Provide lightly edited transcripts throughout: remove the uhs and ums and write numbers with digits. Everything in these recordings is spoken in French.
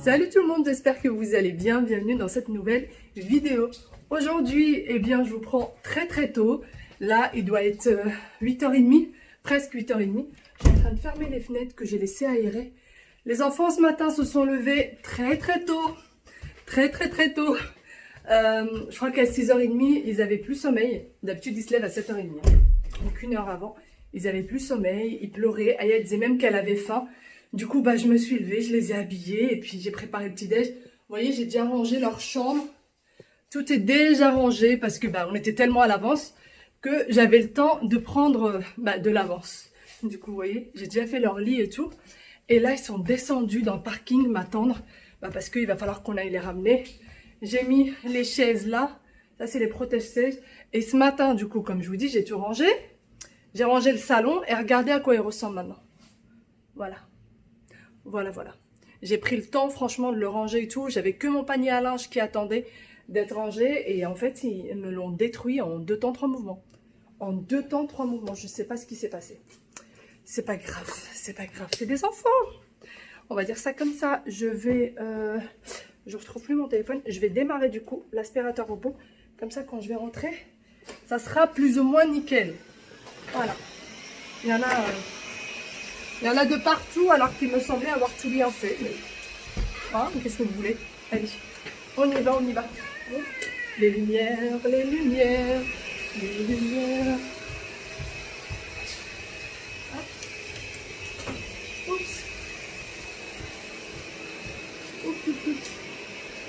Salut tout le monde, j'espère que vous allez bien. Bienvenue dans cette nouvelle vidéo. Aujourd'hui, eh bien, je vous prends très tôt. Là, il doit être 8h30, presque 8h30. Je suis en train de fermer les fenêtres que j'ai laissées aérer. Les enfants ce matin se sont levés très tôt. Très tôt. Je crois qu'à 6h30, ils avaient plus sommeil. D'habitude, ils se lèvent à 7h30. Donc une heure avant, ils avaient plus sommeil. Ils pleuraient. Aya disait même qu'elle avait faim. Du coup, je me suis levée, je les ai habillés et puis j'ai préparé le petit-déj. Vous voyez, j'ai déjà rangé leur chambre. Tout est déjà rangé parce que on était tellement à l'avance que j'avais le temps de prendre de l'avance. Du coup, vous voyez, j'ai déjà fait leur lit et tout. Et là, ils sont descendus dans le parking m'attendre parce qu'il va falloir qu'on aille les ramener. J'ai mis les chaises là. Ça, c'est les protège-chaises. Et ce matin, du coup, comme je vous dis, j'ai tout rangé. J'ai rangé le salon et regardez à quoi il ressemble maintenant. Voilà. J'ai pris le temps, franchement, de le ranger et tout. J'avais que mon panier à linge qui attendait d'être rangé. Et en fait, ils me l'ont détruit en 2 temps, 3 mouvements. En 2 temps, 3 mouvements. Je ne sais pas ce qui s'est passé. C'est pas grave, c'est pas grave. C'est des enfants. On va dire ça comme ça. Je vais... je ne retrouve plus mon téléphone. Je vais démarrer du coup l'aspirateur robot. Comme ça, quand je vais rentrer, ça sera plus ou moins nickel. Voilà. Il y en a... Il y en a de partout alors qu'il me semblait avoir tout bien fait. Mais... Ah, qu'est-ce que vous voulez? Allez, on y va, on y va. Les lumières, les lumières, les lumières. Ah. Oups. Oups.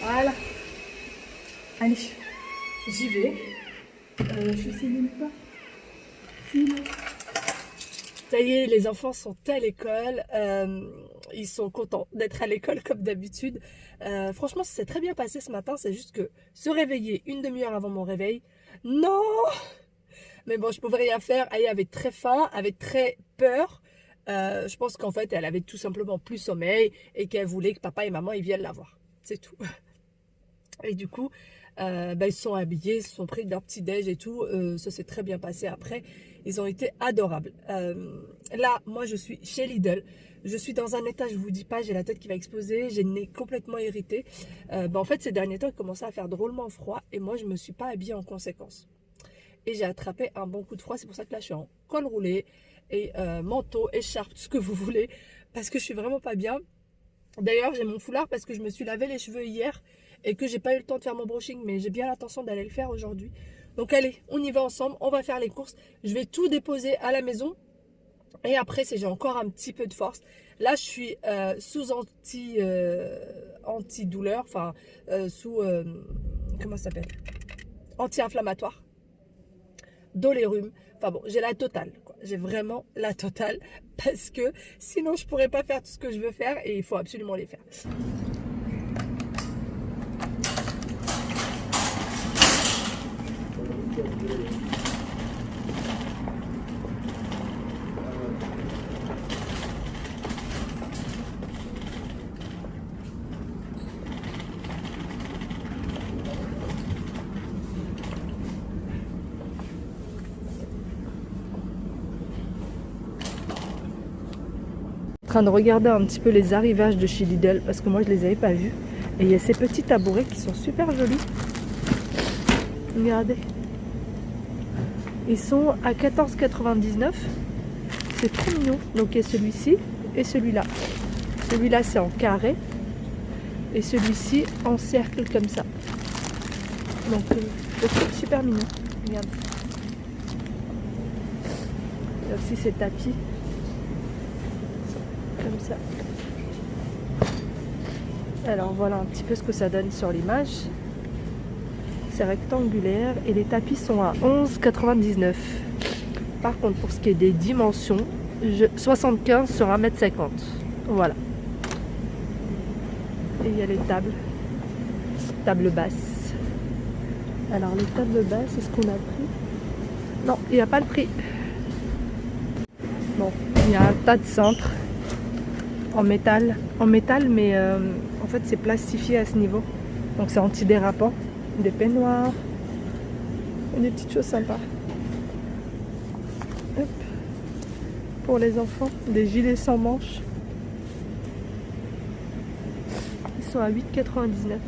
Voilà. Allez, j'y vais. Je sais même pas. Ça y est, les enfants sont à l'école, ils sont contents d'être à l'école comme d'habitude. Franchement, ça s'est très bien passé ce matin, c'est juste que se réveiller une demi-heure avant mon réveil, non! Mais bon, je pouvais rien faire, elle avait très faim, avait très peur. Je pense qu'en fait, elle avait tout simplement plus sommeil et qu'elle voulait que papa et maman ils viennent la voir. C'est tout. Et du coup, ils se sont habillés, ils se sont pris leur petit déj et tout. Ça s'est très bien passé après. Ils ont été adorables. Là, moi, je suis chez Lidl. Je suis dans un état, je vous dis pas, j'ai la tête qui va exploser. J'ai le nez complètement irrité. En fait, ces derniers temps, il commençait à faire drôlement froid. Et moi, je me suis pas habillée en conséquence. Et j'ai attrapé un bon coup de froid. C'est pour ça que là, je suis en col roulé et manteau, écharpe, tout ce que vous voulez. Parce que je suis vraiment pas bien. D'ailleurs, j'ai mon foulard parce que je me suis lavé les cheveux hier et que j'ai pas eu le temps de faire mon brushing, mais j'ai bien l'intention d'aller le faire aujourd'hui. Donc allez, on y va ensemble, on va faire les courses. Je vais tout déposer à la maison et après, si j'ai encore un petit peu de force, là je suis sous antidouleur, enfin sous comment ça s'appelle, anti-inflammatoire, dolérhume. Enfin bon, j'ai la totale, quoi. J'ai vraiment la totale parce que sinon je pourrais pas faire tout ce que je veux faire et il faut absolument les faire. En train de regarder un petit peu les arrivages de chez Lidl parce que moi je les avais pas vus. Et il y a ces petits tabourets qui sont super jolis. Regardez. Ils sont à 14,99 €. C'est trop mignon. Donc il y a celui-ci et celui-là. Celui-là c'est en carré. Et celui-ci en cercle comme ça. Donc c'est super mignon. Regarde. Il y a aussi ces tapis. Comme ça. Alors voilà un petit peu ce que ça donne sur l'image. C'est rectangulaire et les tapis sont à 11,99 €. Par contre, pour ce qui est des dimensions, 75 sur 1,50 m. Voilà. Et il y a les tables basses. Alors les tables basses, est-ce qu'on a pris? Non, il n'y a pas le prix. Bon, il y a un tas de cintres en métal, mais en fait c'est plastifié à ce niveau, donc c'est antidérapant. Des peignoirs et des petites choses sympas. Hop. Pour les enfants, des gilets sans manches. sont à 8,99.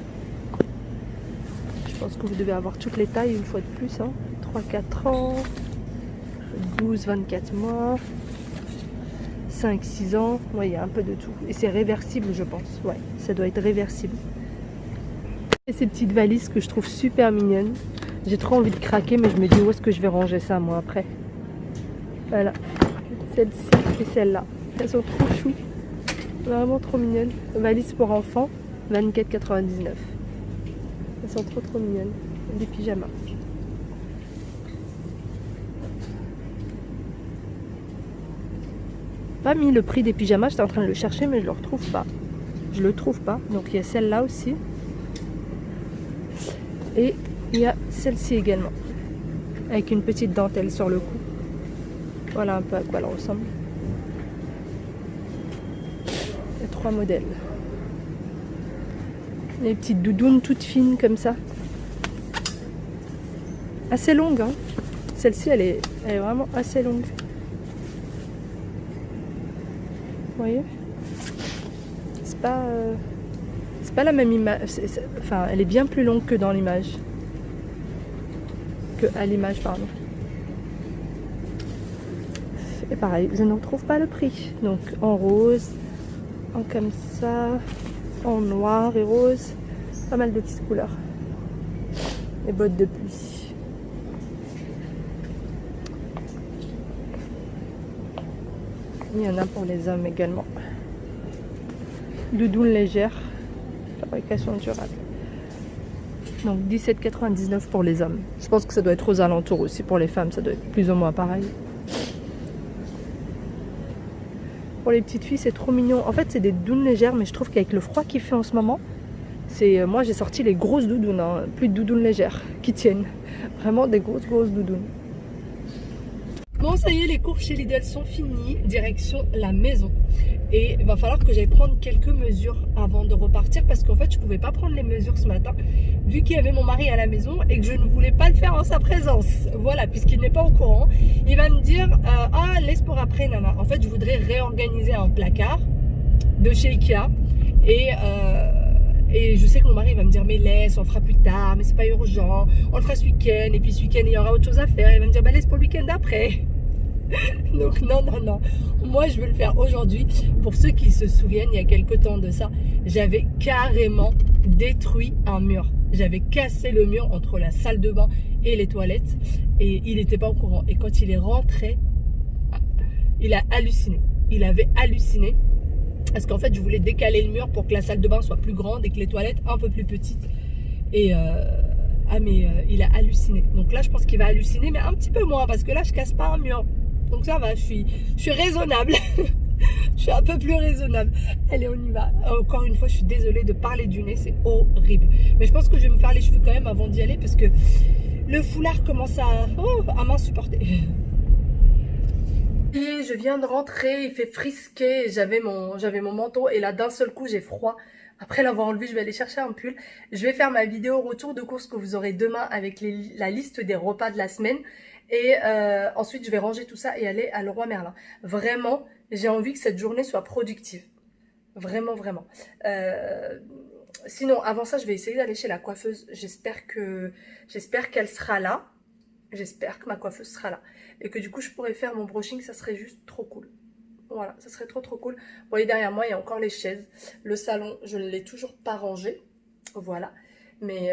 Je pense que vous devez avoir toutes les tailles une fois de plus. Hein. 3-4 ans, 12-24 mois, 5-6 ans. Ouais, il y a un peu de tout. Et c'est réversible, je pense. Ouais, ça doit être réversible. Et ces petites valises que je trouve super mignonnes. J'ai trop envie de craquer, mais je me dis où est-ce que je vais ranger ça moi après. Voilà, celle-ci et celle-là. Elles sont trop chou. Vraiment trop mignonnes. Valise pour enfants, 24,99. Elles sont trop mignonnes. Des pyjamas. Pas mis le prix des pyjamas, j'étais en train de le chercher, mais je le retrouve pas. Je le trouve pas. Donc il y a celle-là aussi. Et il y a celle-ci également. Avec une petite dentelle sur le cou. Voilà un peu à quoi elle ressemble. Il y a 3 modèles. Les petites doudounes toutes fines comme ça. Assez longue, hein. Celle-ci, elle est vraiment assez longue. Vous voyez? C'est pas la même image. Enfin, elle est bien plus longue que dans l'image. Que à l'image, pardon. Et pareil, je ne retrouve pas le prix. Donc en rose, en comme ça, en noir et rose. Pas mal de petites couleurs. Les bottes de pluie. Il y en a pour les hommes également. Doudoune légère, fabrication durable. Donc 17,99 pour les hommes. Je pense que ça doit être aux alentours aussi pour les femmes, ça doit être plus ou moins pareil. Pour les petites filles, c'est trop mignon. En fait, c'est des doudounes légères, mais je trouve qu'avec le froid qu'il fait en ce moment, moi j'ai sorti les grosses doudounes, hein, plus de doudounes légères qui tiennent. Vraiment des grosses doudounes. Bon, ça y est, les cours chez Lidl sont finis, direction la maison. Et il va falloir que j'aille prendre quelques mesures avant de repartir parce qu'en fait, je ne pouvais pas prendre les mesures ce matin vu qu'il y avait mon mari à la maison et que je ne voulais pas le faire en sa présence. Voilà, puisqu'il n'est pas au courant. Il va me dire ah, laisse pour après, nana. En fait, je voudrais réorganiser un placard de chez Ikea et je sais que mon mari va me dire mais laisse, on le fera plus tard, mais c'est pas urgent, on le fera ce week-end et puis ce week-end il y aura autre chose à faire. Il va me dire bah laisse pour le week-end d'après. Donc non, moi je veux le faire aujourd'hui. Pour ceux qui se souviennent, il y a quelques temps de ça, j'avais carrément détruit un mur. J'avais cassé le mur entre la salle de bain et les toilettes et il n'était pas au courant. Et quand il est rentré, il a halluciné. Il avait halluciné parce qu'en fait je voulais décaler le mur pour que la salle de bain soit plus grande et que les toilettes un peu plus petites. Et il a halluciné. Donc là je pense qu'il va halluciner, mais un petit peu moins parce que là je casse pas un mur. Donc ça va, je suis raisonnable. Je suis un peu plus raisonnable. Allez, on y va. Encore une fois, je suis désolée de parler du nez, c'est horrible. Mais je pense que je vais me faire les cheveux quand même avant d'y aller parce que le foulard commence à m'insupporter. Et je viens de rentrer, il fait frisquer, j'avais mon manteau et là d'un seul coup j'ai froid. Après l'avoir enlevé, je vais aller chercher un pull. Je vais faire ma vidéo retour de course que vous aurez demain avec la liste des repas de la semaine. Et ensuite, je vais ranger tout ça et aller à Leroy Merlin. Vraiment, j'ai envie que cette journée soit productive. Vraiment. Sinon, avant ça, je vais essayer d'aller chez la coiffeuse. J'espère qu'elle sera là. J'espère que ma coiffeuse sera là. Et que du coup, je pourrai faire mon brushing. Ça serait juste trop cool. Voilà, ça serait trop cool. Vous voyez, derrière moi, il y a encore les chaises. Le salon, je ne l'ai toujours pas rangé. Voilà. Mais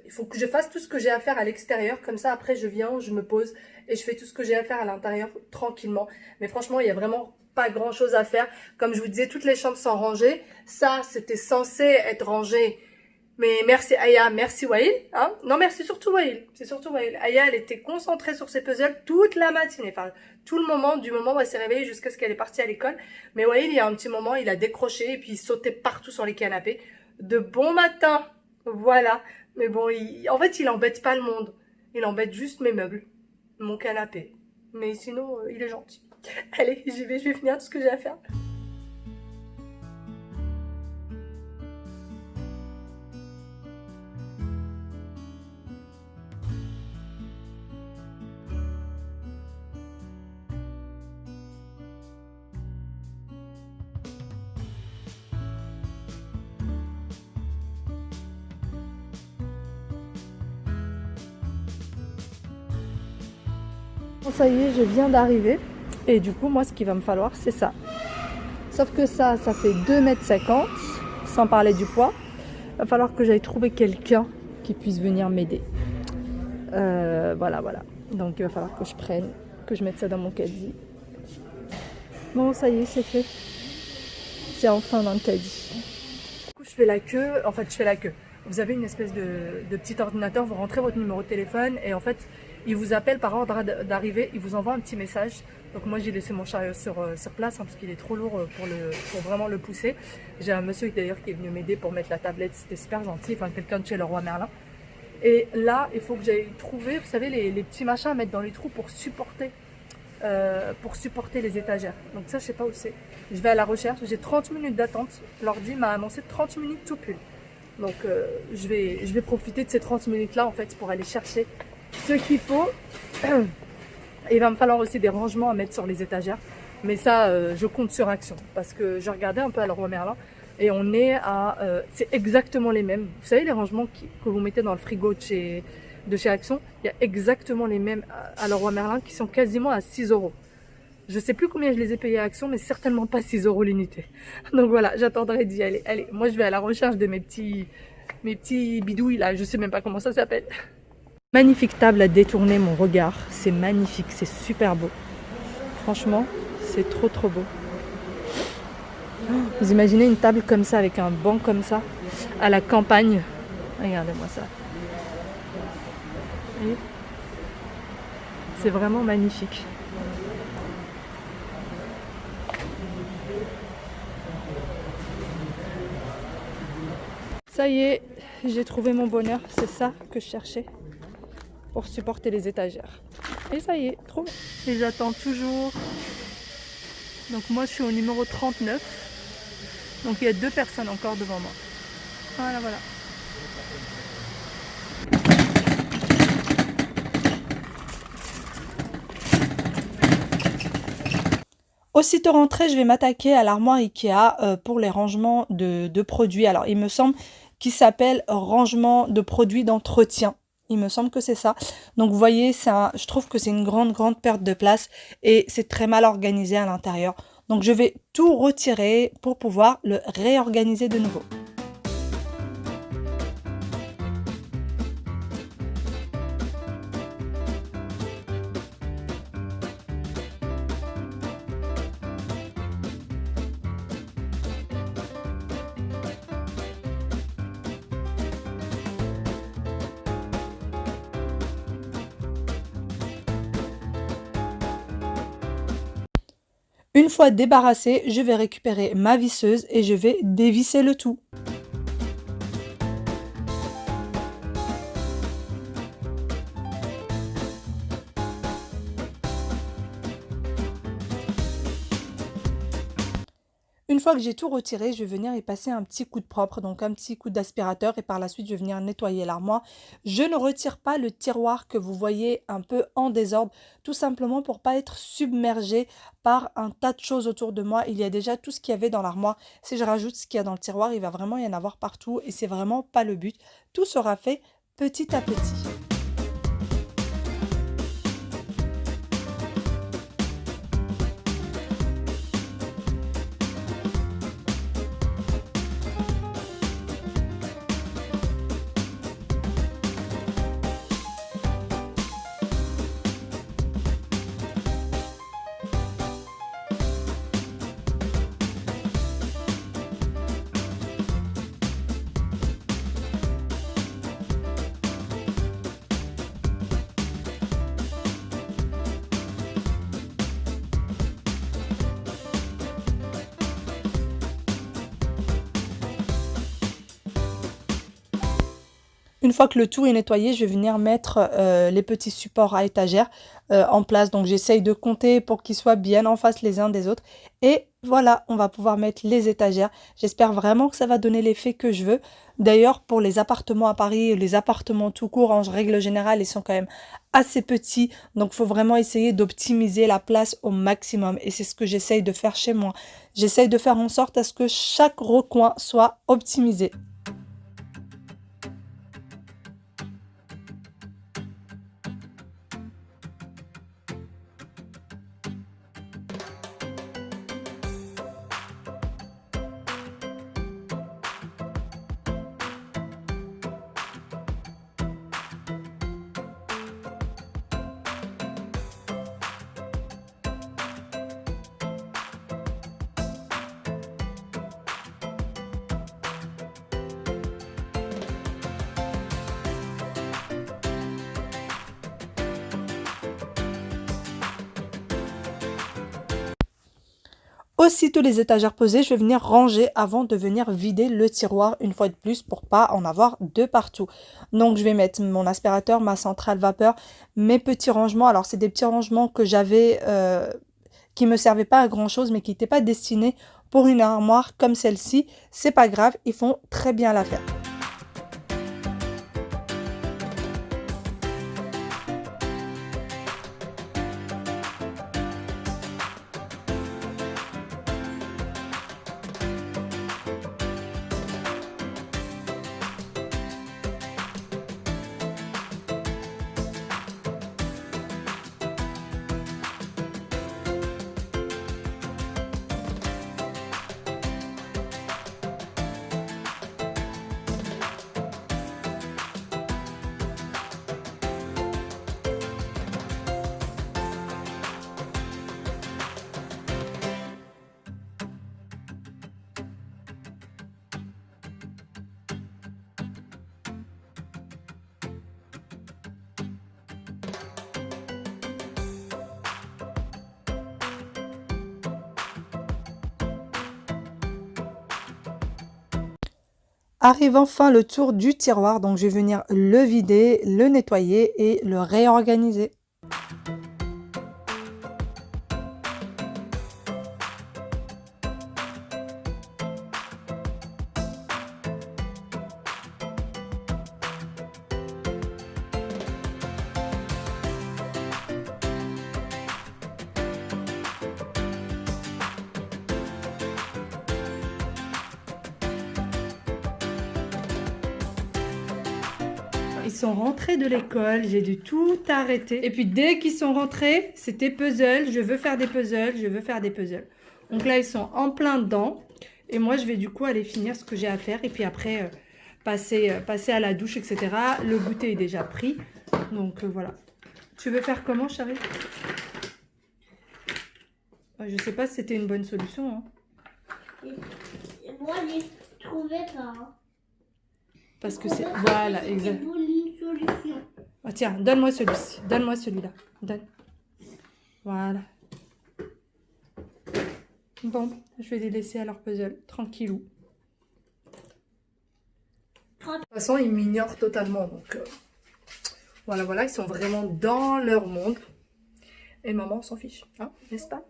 il faut que je fasse tout ce que j'ai à faire à l'extérieur. Comme ça, après, je viens, je me pose et je fais tout ce que j'ai à faire à l'intérieur tranquillement. Mais franchement, il n'y a vraiment pas grand-chose à faire. Comme je vous disais, toutes les chambres sont rangées. Ça, c'était censé être rangé. Mais merci Aya, merci Wael. Hein, non, merci surtout Wael. C'est surtout Wael. Aya, elle était concentrée sur ses puzzles toute la matinée. Enfin, tout le moment, du moment où elle s'est réveillée jusqu'à ce qu'elle est partie à l'école. Mais Wael, il y a un petit moment, il a décroché et puis il sautait partout sur les canapés. De bon matin. Voilà. Mais bon, en fait, il embête pas le monde. Il embête juste mes meubles. Mon canapé. Mais sinon, il est gentil. Allez, j'y vais, je vais finir tout ce que j'ai à faire. Bon, ça y est, je viens d'arriver. Et du coup, moi, ce qu'il va me falloir, c'est ça. Sauf que ça fait 2,50 m, sans parler du poids. Il va falloir que j'aille trouver quelqu'un qui puisse venir m'aider. Voilà. Donc, il va falloir que je prenne, que je mette ça dans mon caddie. Bon, ça y est, c'est fait. C'est enfin dans le caddie. Du coup, je fais la queue. En fait, je fais la queue. Vous avez une espèce de petit ordinateur, vous rentrez votre numéro de téléphone et en fait, il vous appelle par ordre d'arrivée, il vous envoie un petit message. Donc moi, j'ai laissé mon chariot sur place parce qu'il est trop lourd pour vraiment le pousser. J'ai un monsieur d'ailleurs qui est venu m'aider pour mettre la tablette, c'était super gentil, enfin quelqu'un de chez Leroy Merlin. Et là, il faut que j'aille trouver, vous savez, les petits machins à mettre dans les trous pour supporter les étagères. Donc ça, je sais pas où c'est. Je vais à la recherche, j'ai 30 minutes d'attente. L'ordi m'a annoncé 30 minutes tout pile. Donc je vais profiter de ces 30 minutes là en fait pour aller chercher ce qu'il faut. Et il va me falloir aussi des rangements à mettre sur les étagères. Mais ça, je compte sur Action. Parce que je regardais un peu à Leroy Merlin. Et on est à... c'est exactement les mêmes. Vous savez les rangements que vous mettez dans le frigo de chez Action, il y a exactement les mêmes à Leroy Merlin qui sont quasiment à 6 €. Je sais plus combien je les ai payés à Action, mais certainement pas 6 € l'unité. Donc voilà, j'attendrai d'y aller. Allez, moi je vais à la recherche de mes petits bidouilles là, je sais même pas comment ça s'appelle. Magnifique table à détourner mon regard, c'est magnifique, c'est super beau. Franchement, c'est trop beau. Vous imaginez une table comme ça, avec un banc comme ça, à la campagne. Regardez-moi ça. C'est vraiment magnifique. Ça y est, j'ai trouvé mon bonheur, c'est ça que je cherchais pour supporter les étagères. Et ça y est, trop bien. Et j'attends toujours. Donc moi je suis au numéro 39. Donc il y a 2 personnes encore devant moi. Voilà. Aussitôt rentrée, je vais m'attaquer à l'armoire Ikea pour les rangements de produits. Alors il me semble qu'il s'appelle rangement de produits d'entretien. Il me semble que c'est ça. Donc vous voyez, je trouve que c'est une grande perte de place et c'est très mal organisé à l'intérieur. Donc je vais tout retirer pour pouvoir le réorganiser de nouveau. Une fois débarrassé, je vais récupérer ma visseuse et je vais dévisser le tout. Une fois que j'ai tout retiré, je vais venir y passer un petit coup de propre, donc un petit coup d'aspirateur et par la suite je vais venir nettoyer l'armoire. Je ne retire pas le tiroir que vous voyez un peu en désordre, tout simplement pour pas être submergé par un tas de choses autour de moi. Il y a déjà tout ce qu'il y avait dans l'armoire. Si je rajoute ce qu'il y a dans le tiroir, il va vraiment y en avoir partout et c'est vraiment pas le but. Tout sera fait petit à petit. Une fois que le tout est nettoyé, je vais venir mettre les petits supports à étagères en place. Donc j'essaye de compter pour qu'ils soient bien en face les uns des autres. Et voilà, on va pouvoir mettre les étagères. J'espère vraiment que ça va donner l'effet que je veux. D'ailleurs, pour les appartements à Paris, les appartements tout court, en règle générale, ils sont quand même assez petits. Donc il faut vraiment essayer d'optimiser la place au maximum. Et c'est ce que j'essaye de faire chez moi. J'essaye de faire en sorte à ce que chaque recoin soit optimisé. Aussitôt les étagères posées, je vais venir ranger avant de venir vider le tiroir une fois de plus pour pas en avoir de partout. Donc je vais mettre mon aspirateur, ma centrale vapeur, mes petits rangements. Alors c'est des petits rangements que j'avais qui me servaient pas à grand chose mais qui n'étaient pas destinés pour une armoire comme celle-ci. C'est pas grave, ils font très bien l'affaire. Arrive enfin le tour du tiroir, donc je vais venir le vider, le nettoyer et le réorganiser. Ils sont rentrés de l'école, j'ai dû tout arrêter. Et puis dès qu'ils sont rentrés, c'était puzzle, je veux faire des puzzles, je veux faire des puzzles. Donc là, ils sont en plein dedans. Et moi, je vais du coup aller finir ce que j'ai à faire. Et puis après, passer à la douche, etc. Le goûter est déjà pris. Donc voilà. Tu veux faire comment, chérie? Je sais pas si c'était une bonne solution. Hein. Moi, je trouvais pas. Parce que c'est... Voilà, exact. Ah, tiens, donne-moi celui-ci. Donne-moi celui-là. Donne. Voilà. Bon, je vais les laisser à leur puzzle. Tranquillou. De toute façon, ils m'ignorent totalement. Donc, voilà, voilà. Ils sont vraiment dans leur monde. Et maman s'en fiche. Hein, n'est-ce pas?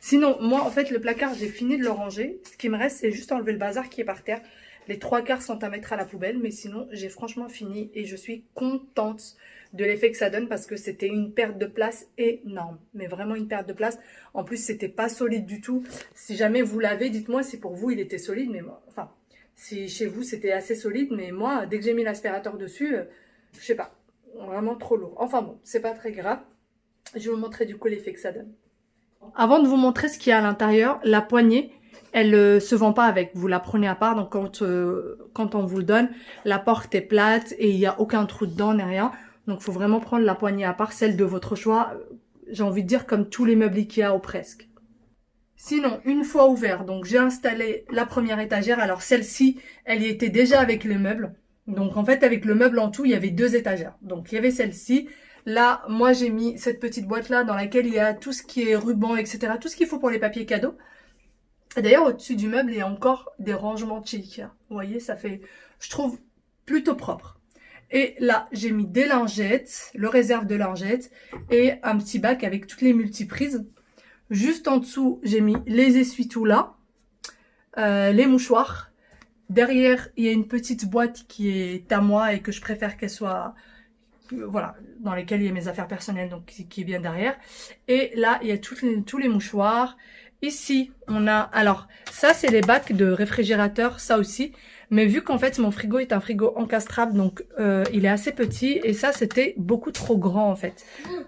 Sinon, moi, en fait, le placard, j'ai fini de le ranger. Ce qui me reste, c'est juste enlever le bazar qui est par terre. Les 3/4 sont à mettre à la poubelle, mais sinon, j'ai franchement fini et je suis contente de l'effet que ça donne parce que c'était une perte de place énorme. Mais vraiment une perte de place. En plus, c'était pas solide du tout. Si jamais vous l'avez, dites-moi si pour vous, il était solide. Mais moi, enfin, si chez vous, c'était assez solide. Mais moi, dès que j'ai mis l'aspirateur dessus, je sais pas, vraiment trop lourd. Enfin bon, c'est pas très grave. Je vais vous montrer du coup l'effet que ça donne. Avant de vous montrer ce qu'il y a à l'intérieur, la poignée, elle se vend pas avec. Vous la prenez à part. Donc quand on vous le donne, la porte est plate et il n'y a aucun trou dedans ni rien. Donc il faut vraiment prendre la poignée à part, celle de votre choix. J'ai envie de dire comme tous les meubles Ikea ou presque. Sinon, une fois ouvert, donc j'ai installé la première étagère. Alors celle-ci, elle y était déjà avec les meubles. Donc en fait, avec le meuble en tout, il y avait 2 étagères. Donc il y avait celle-ci. Là, moi j'ai mis cette petite boîte-là dans laquelle il y a tout ce qui est ruban, etc. Tout ce qu'il faut pour les papiers cadeaux. D'ailleurs, au-dessus du meuble, il y a encore des rangements de chez Ikea. Vous voyez, ça fait, je trouve, plutôt propre. Et là, j'ai mis des lingettes, le réserve de lingettes et un petit bac avec toutes les multiprises. Juste en dessous, j'ai mis les essuie-tout là, les mouchoirs. Derrière, il y a une petite boîte qui est à moi et que je préfère qu'elle soit... voilà, dans lesquelles il y a mes affaires personnelles, donc qui est bien derrière. Et là, il y a tous les mouchoirs. Ici, on a... Alors, ça, c'est les bacs de réfrigérateur, ça aussi. Mais vu qu'en fait, mon frigo est un frigo encastrable, donc il est assez petit. Et ça, c'était beaucoup trop grand, en fait.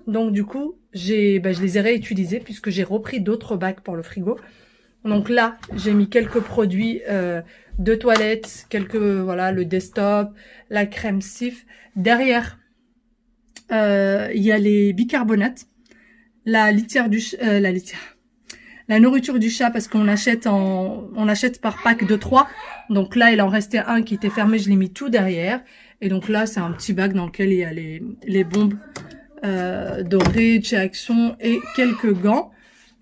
Donc, du coup, je les ai réutilisés puisque j'ai repris d'autres bacs pour le frigo. Donc là, j'ai mis quelques produits de toilette, voilà, le desktop, la crème Cif. Derrière, il y a les bicarbonates, la nourriture du chat parce qu'on achète par pack de 3. Donc là, il en restait un qui était fermé, je l'ai mis tout derrière. Et donc là, c'est un petit bac dans lequel il y a les bombes dorées de chez Action et quelques gants.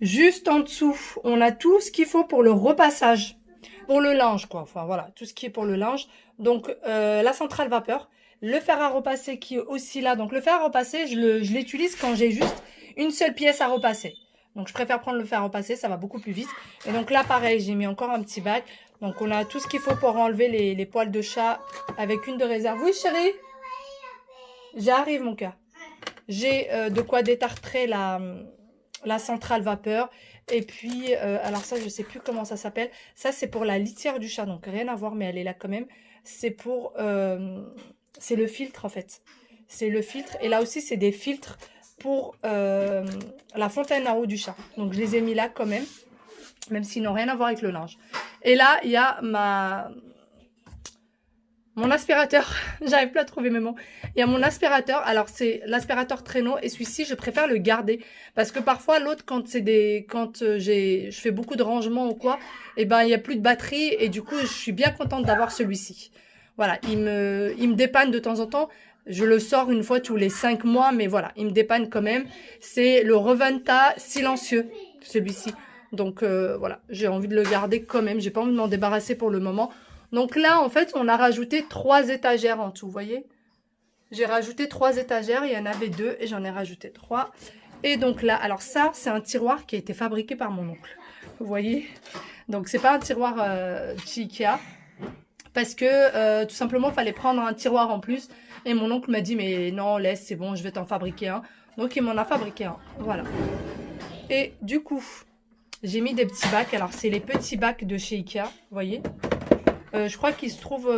Juste en dessous, on a tout ce qu'il faut pour le repassage. Pour le linge, quoi. Enfin, voilà, tout ce qui est pour le linge. Donc, la centrale vapeur. Le fer à repasser qui est aussi là. Donc, le fer à repasser, je l'utilise quand j'ai juste une seule pièce à repasser. Donc, je préfère prendre le fer à repasser, ça va beaucoup plus vite. Et donc là, pareil, j'ai mis encore un petit bac. Donc, on a tout ce qu'il faut pour enlever les poils de chat avec une de réserve. Oui, chérie? J'arrive, mon cœur. J'ai de quoi détartrer la centrale vapeur. Et puis, alors ça, je sais plus comment ça s'appelle. Ça, c'est pour la litière du chat. Donc, rien à voir, mais elle est là quand même. C'est pour... c'est le filtre, en fait. C'est le filtre. Et là aussi, c'est des filtres pour la fontaine à eau du chat. Donc, je les ai mis là quand même s'ils n'ont rien à voir avec le linge. Et là, il y a mon aspirateur. J'arrive plus à trouver mes mots. Il y a mon aspirateur. Alors, c'est l'aspirateur traîneau. Et celui-ci, je préfère le garder. Parce que parfois, l'autre, quand je fais beaucoup de rangement ou quoi, eh ben, il n'y a plus de batterie. Et du coup, je suis bien contente d'avoir celui-ci. Voilà. Il me dépanne de temps en temps. Je le sors une fois tous les 5 mois. Mais voilà, il me dépanne quand même. C'est le Reventa silencieux. Celui-ci. Donc, voilà. J'ai envie de le garder quand même. J'ai pas envie de m'en débarrasser pour le moment. Donc là, en fait, on a rajouté 3 étagères en tout, vous voyez. J'ai rajouté 3 étagères, il y en avait 2 et j'en ai rajouté 3. Et donc là, alors ça, c'est un tiroir qui a été fabriqué par mon oncle, vous voyez. Donc c'est pas un tiroir chez Ikea, parce que tout simplement, il fallait prendre un tiroir en plus. Et mon oncle m'a dit, mais non, laisse, c'est bon, je vais t'en fabriquer un. Donc il m'en a fabriqué un, voilà. Et du coup, j'ai mis des petits bacs. Alors c'est les petits bacs de chez Ikea, vous voyez. Je crois qu'ils se trouvent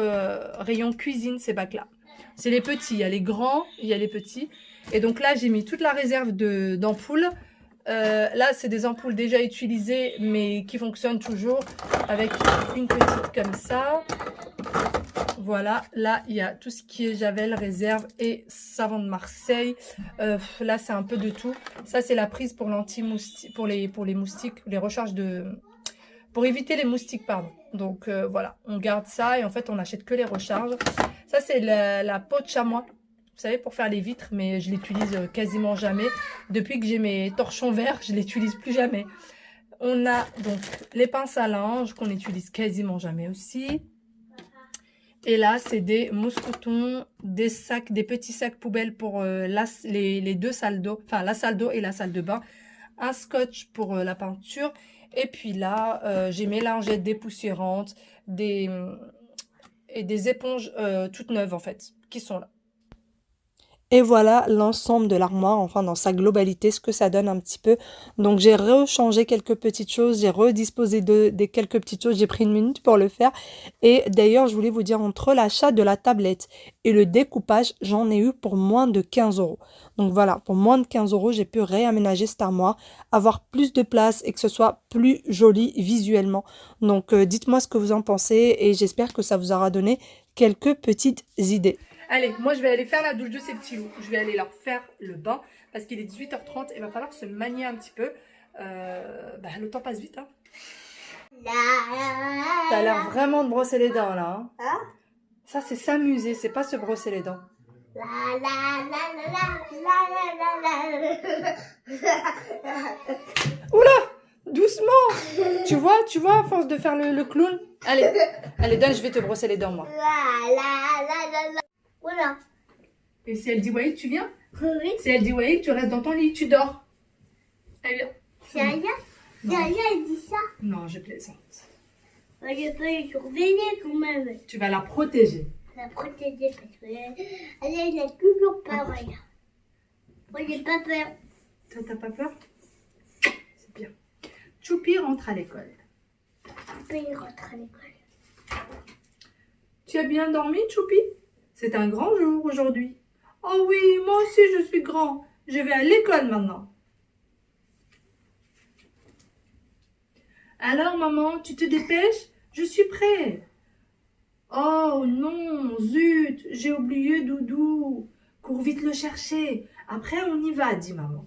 rayon cuisine, ces bacs-là. C'est les petits, il y a les grands, il y a les petits. Et donc là, j'ai mis toute la réserve d'ampoules. Là, c'est des ampoules déjà utilisées, mais qui fonctionnent toujours avec une petite comme ça. Voilà, là, il y a tout ce qui est Javel, réserve et savon de Marseille. Là, c'est un peu de tout. Ça, c'est la prise pour l'anti-moustique, pour les moustiques, les recharges de... Pour éviter les moustiques, pardon. Donc, voilà, on garde ça et en fait, on n'achète que les recharges. Ça, c'est la peau de chamois, vous savez, pour faire les vitres, mais je l'utilise quasiment jamais. Depuis que j'ai mes torchons verts, je l'utilise plus jamais. On a donc les pinces à linge qu'on n'utilise quasiment jamais aussi. Et là, c'est des mousse-coutons, des sacs, des petits sacs poubelles pour les 2 salles d'eau, enfin la salle d'eau et la salle de bain. Un scotch pour la peinture. Et puis là, j'ai mes lingettes dépoussiérantes, et des éponges toutes neuves en fait, qui sont là. Et voilà l'ensemble de l'armoire, enfin dans sa globalité, ce que ça donne un petit peu. Donc j'ai rechangé quelques petites choses, j'ai redisposé des quelques petites choses, j'ai pris une minute pour le faire. Et d'ailleurs, je voulais vous dire, entre l'achat de la tablette et le découpage, j'en ai eu pour moins de 15 €. Donc voilà, pour moins de 15 €, j'ai pu réaménager cette armoire, avoir plus de place et que ce soit plus joli visuellement. Donc dites-moi ce que vous en pensez et j'espère que ça vous aura donné quelques petites idées. Allez, moi je vais aller faire la douche de ces petits loups. Je vais aller leur faire le bain parce qu'il est 18h30 et il va falloir se manier un petit peu. Le temps passe vite. Hein. T'as l'air vraiment de brosser les dents là. Hein. Ça c'est s'amuser, c'est pas se brosser les dents. Oula, doucement. Tu vois, à force de faire le clown. Allez, donne, je vais te brosser les dents moi. Voilà. Et si elle dit Waïd, tu viens? Oui. Si elle dit Waïd, tu restes dans ton lit, tu dors. Elle vient. Yaya, elle dit ça. Non, je plaisante. Moi, je peux les surveiller quand même. Tu vas la protéger. La protéger parce qu'elle a toujours peur, regarde. Moi, j'ai pas peur. Toi, t'as pas peur? C'est bien. Choupi rentre à l'école. Choupi rentre à l'école. Tu as bien dormi, Choupi? C'est un grand jour aujourd'hui. Oh oui, moi aussi je suis grand. Je vais à l'école maintenant. Alors maman, tu te dépêches? Je suis prêt. Oh non, zut, j'ai oublié Doudou. Cours vite le chercher. Après on y va, dit maman.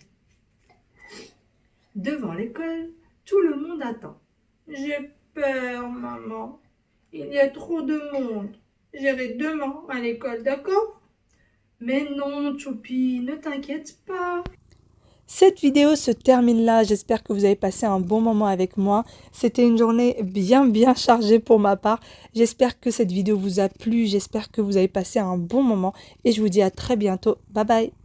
Devant l'école, tout le monde attend. J'ai peur, maman. Il y a trop de monde. J'irai demain à l'école, d'accord? Mais non, Choupi, ne t'inquiète pas. Cette vidéo se termine là, j'espère que vous avez passé un bon moment avec moi. C'était une journée bien chargée pour ma part. J'espère que cette vidéo vous a plu, j'espère que vous avez passé un bon moment et je vous dis à très bientôt. Bye bye!